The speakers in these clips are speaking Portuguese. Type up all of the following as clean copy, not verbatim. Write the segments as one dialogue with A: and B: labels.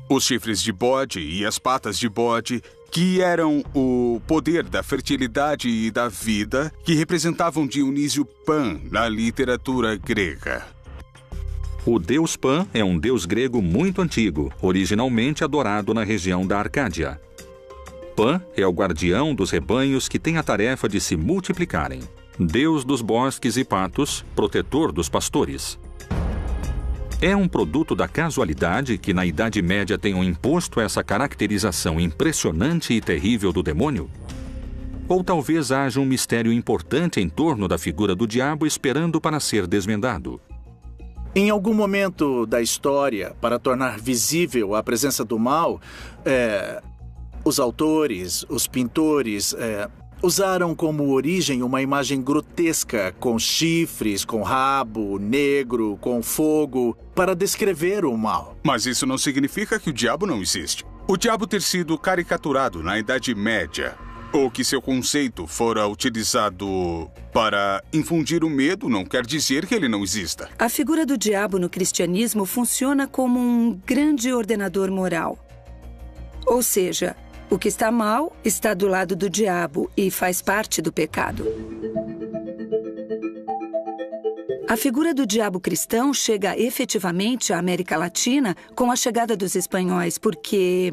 A: Os chifres de bode e as patas de bode, que eram o poder da fertilidade e da vida, que representavam Dionísio Pan na literatura grega.
B: O deus Pan é um deus grego muito antigo, originalmente adorado na região da Arcádia. Pan é o guardião dos rebanhos que tem a tarefa de se multiplicarem. Deus dos bosques e patos, protetor dos pastores. É um produto da casualidade que na Idade Média tenham imposto essa caracterização impressionante e terrível do demônio? Ou talvez haja um mistério importante em torno da figura do diabo esperando para ser desvendado?
C: Em algum momento da história, para tornar visível a presença do mal, os autores, os pintores, usaram como origem uma imagem grotesca com chifres, com rabo, negro, com fogo, para descrever o mal.
A: Mas isso não significa que o diabo não existe. O diabo ter sido caricaturado na Idade Média, ou que seu conceito fora utilizado para infundir o medo, não quer dizer que ele não exista.
D: A figura do diabo no cristianismo funciona como um grande ordenador moral. Ou seja, o que está mal está do lado do diabo e faz parte do pecado. A figura do diabo cristão chega efetivamente à América Latina com a chegada dos espanhóis, porque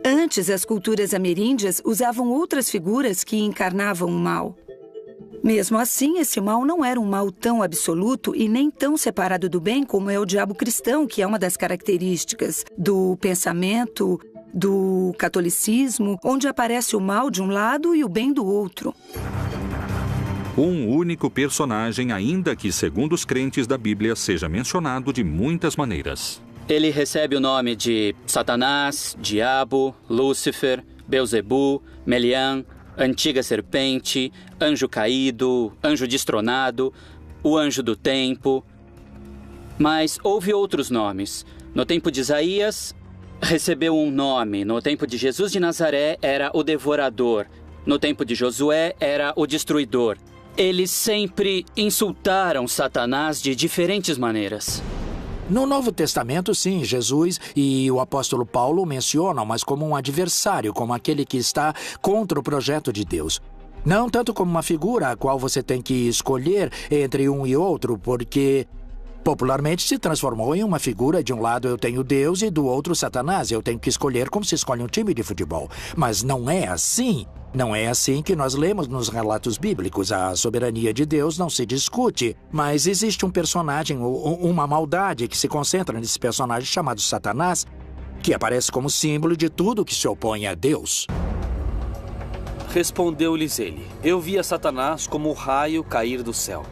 D: antes as culturas ameríndias usavam outras figuras que encarnavam o mal. Mesmo assim, esse mal não era um mal tão absoluto e nem tão separado do bem como é o diabo cristão, que é uma das características do pensamento do catolicismo, onde aparece o mal de um lado e o bem do outro.
B: Um único personagem, ainda que, segundo os crentes da Bíblia, seja mencionado de muitas maneiras.
E: Ele recebe o nome de Satanás, Diabo, Lúcifer, Belzebu, Melian, Antiga Serpente, Anjo Caído, Anjo Destronado, o Anjo do Tempo. Mas houve outros nomes. No tempo de Isaías, recebeu um nome. No tempo de Jesus de Nazaré, era o Devorador. No tempo de Josué, era o Destruidor. Eles sempre insultaram Satanás de diferentes maneiras.
F: No Novo Testamento, sim, Jesus e o apóstolo Paulo mencionam, mas como um adversário, como aquele que está contra o projeto de Deus. Não tanto como uma figura a qual você tem que escolher entre um e outro, porque popularmente se transformou em uma figura. De um lado eu tenho Deus e do outro Satanás. Eu tenho que escolher como se escolhe um time de futebol. Mas não é assim. Não é assim que nós lemos nos relatos bíblicos. A soberania de Deus não se discute. Mas existe um personagem, uma maldade que se concentra nesse personagem chamado Satanás, que aparece como símbolo de tudo que se opõe a Deus.
G: Respondeu-lhes ele: eu via Satanás como o raio cair do céu.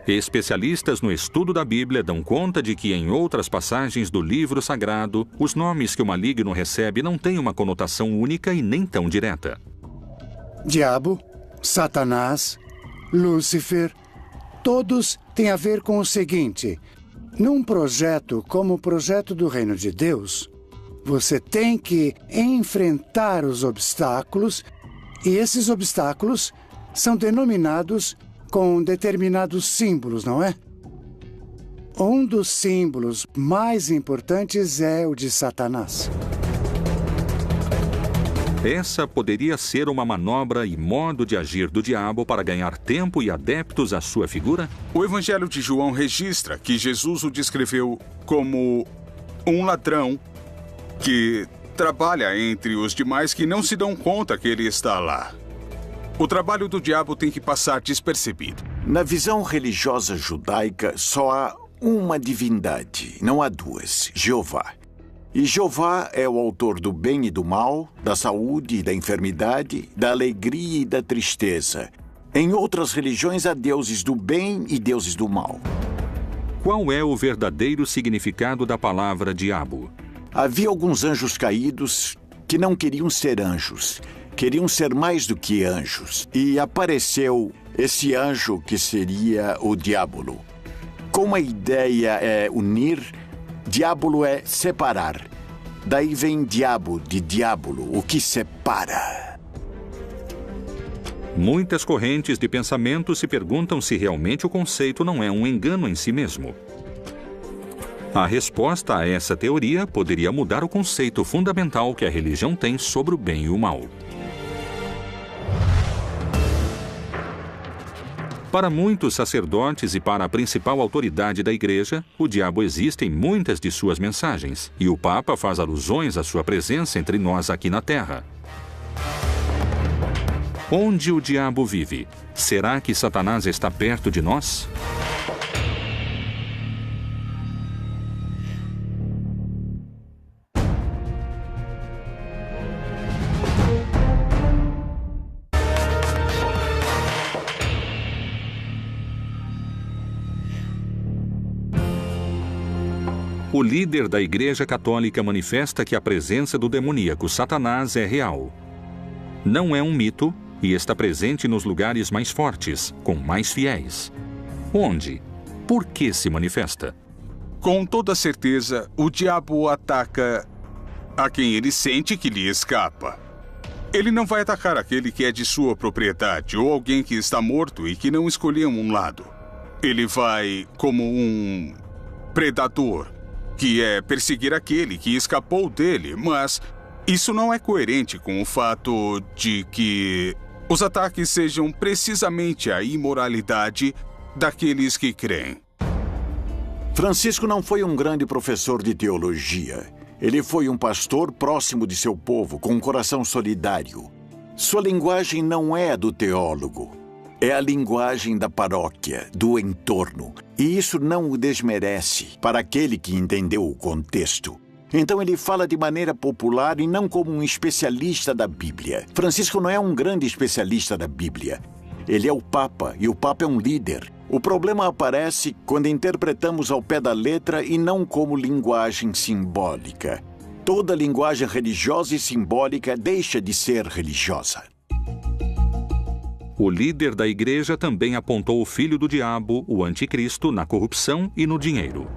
B: Especialistas no estudo da Bíblia dão conta de que em outras passagens do livro sagrado, os nomes que o maligno recebe não têm uma conotação única e nem tão direta.
H: Diabo, Satanás, Lúcifer, todos têm a ver com o seguinte: num projeto como o projeto do Reino de Deus, você tem que enfrentar os obstáculos, e esses obstáculos são denominados com determinados símbolos, não é? Um dos símbolos mais importantes é o de Satanás.
B: Essa poderia ser uma manobra e modo de agir do diabo para ganhar tempo e adeptos à sua figura?
A: O Evangelho de João registra que Jesus o descreveu como um ladrão que trabalha entre os demais que não se dão conta que ele está lá. O trabalho do diabo tem que passar despercebido.
I: Na visão religiosa judaica, só há uma divindade, não há duas: Jeová. E Jeová é o autor do bem e do mal, da saúde e da enfermidade, da alegria e da tristeza. Em outras religiões há deuses do bem e deuses do mal.
B: Qual é o verdadeiro significado da palavra diabo?
I: Havia alguns anjos caídos que não queriam ser anjos. Queriam ser mais do que anjos. E apareceu esse anjo que seria o diabo. Como a ideia é unir, diabo é separar. Daí vem diabo, de diabolo, o que separa.
B: Muitas correntes de pensamento se perguntam se realmente o conceito não é um engano em si mesmo. A resposta a essa teoria poderia mudar o conceito fundamental que a religião tem sobre o bem e o mal. Para muitos sacerdotes e para a principal autoridade da Igreja, o diabo existe em muitas de suas mensagens, e o Papa faz alusões à sua presença entre nós aqui na Terra. Onde o diabo vive? Será que Satanás está perto de nós? O líder da Igreja Católica manifesta que a presença do demoníaco Satanás é real. Não é um mito e está presente nos lugares mais fortes, com mais fiéis. Onde? Por que se manifesta?
A: Com toda certeza, o diabo ataca a quem ele sente que lhe escapa. Ele não vai atacar aquele que é de sua propriedade ou alguém que está morto e que não escolheu um lado. Ele vai como um predador, que é perseguir aquele que escapou dele, mas isso não é coerente com o fato de que os ataques sejam precisamente a imoralidade daqueles que creem.
I: Francisco não foi um grande professor de teologia. Ele foi um pastor próximo de seu povo, com um coração solidário. Sua linguagem não é a do teólogo. É a linguagem da paróquia, do entorno. E isso não o desmerece para aquele que entendeu o contexto. Então ele fala de maneira popular e não como um especialista da Bíblia. Francisco não é um grande especialista da Bíblia. Ele é o Papa, e o Papa é um líder. O problema aparece quando interpretamos ao pé da letra e não como linguagem simbólica. Toda linguagem religiosa e simbólica deixa de ser religiosa.
B: O líder da Igreja também apontou o filho do diabo, o anticristo, na corrupção e no dinheiro.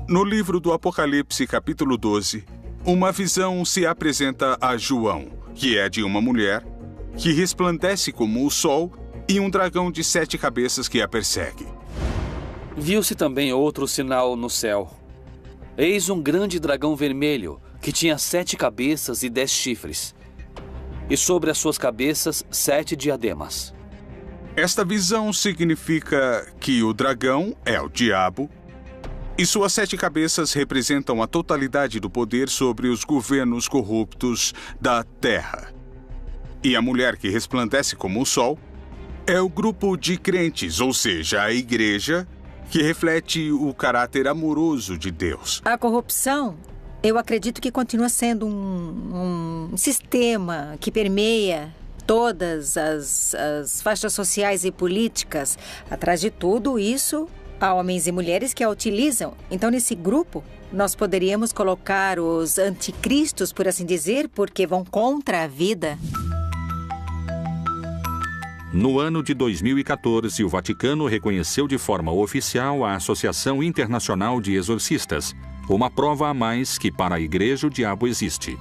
A: No livro do Apocalipse, capítulo 12, uma visão se apresenta a João, que é de uma mulher, que resplandece como o sol e um dragão de 7 cabeças que a persegue.
G: Viu-se também outro sinal no céu. Eis um grande dragão vermelho, que tinha 7 cabeças e 10 chifres. E sobre as suas cabeças 7 diademas.
A: Esta visão significa que o dragão é o diabo e suas 7 cabeças representam a totalidade do poder sobre os governos corruptos da terra. E a mulher que resplandece como o sol é o grupo de crentes, ou seja, a igreja, que reflete o caráter amoroso de Deus.
J: A corrupção, eu acredito que continua sendo um sistema que permeia todas as faixas sociais e políticas. Atrás de tudo isso, há homens e mulheres que a utilizam. Então, nesse grupo, nós poderíamos colocar os anticristos, por assim dizer, porque vão contra a vida.
B: No ano de 2014, o Vaticano reconheceu de forma oficial a Associação Internacional de Exorcistas, uma prova a mais que para a Igreja o diabo existe.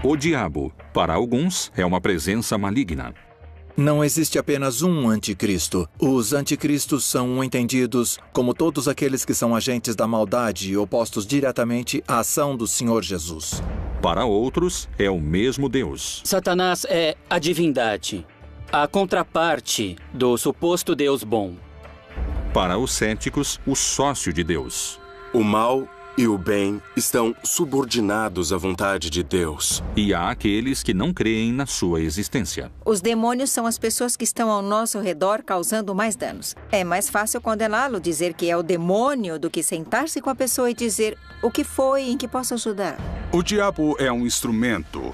B: O diabo, para alguns, é uma presença maligna.
K: Não existe apenas um anticristo. Os anticristos são entendidos como todos aqueles que são agentes da maldade e opostos diretamente à ação do Senhor Jesus.
B: Para outros, é o mesmo Deus.
E: Satanás é a divindade, a contraparte do suposto Deus bom.
B: Para os céticos, o sócio de Deus.
L: O mal e o bem estão subordinados à vontade de Deus.
B: E há aqueles que não creem na sua existência.
J: Os demônios são as pessoas que estão ao nosso redor causando mais danos. É mais fácil condená-lo, dizer que é o demônio, do que sentar-se com a pessoa e dizer o que foi, em que posso ajudar.
A: O diabo é um instrumento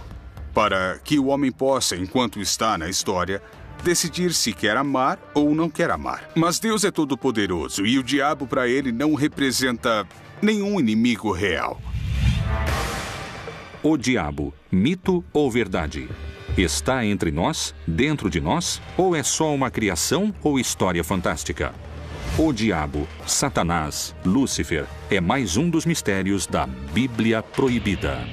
A: para que o homem possa, enquanto está na história, decidir se quer amar ou não quer amar. Mas Deus é todo-poderoso e o diabo, para ele, não representa nenhum inimigo real.
B: O diabo, mito ou verdade? Está entre nós, dentro de nós, ou é só uma criação ou história fantástica? O diabo, Satanás, Lúcifer, é mais um dos mistérios da Bíblia Proibida.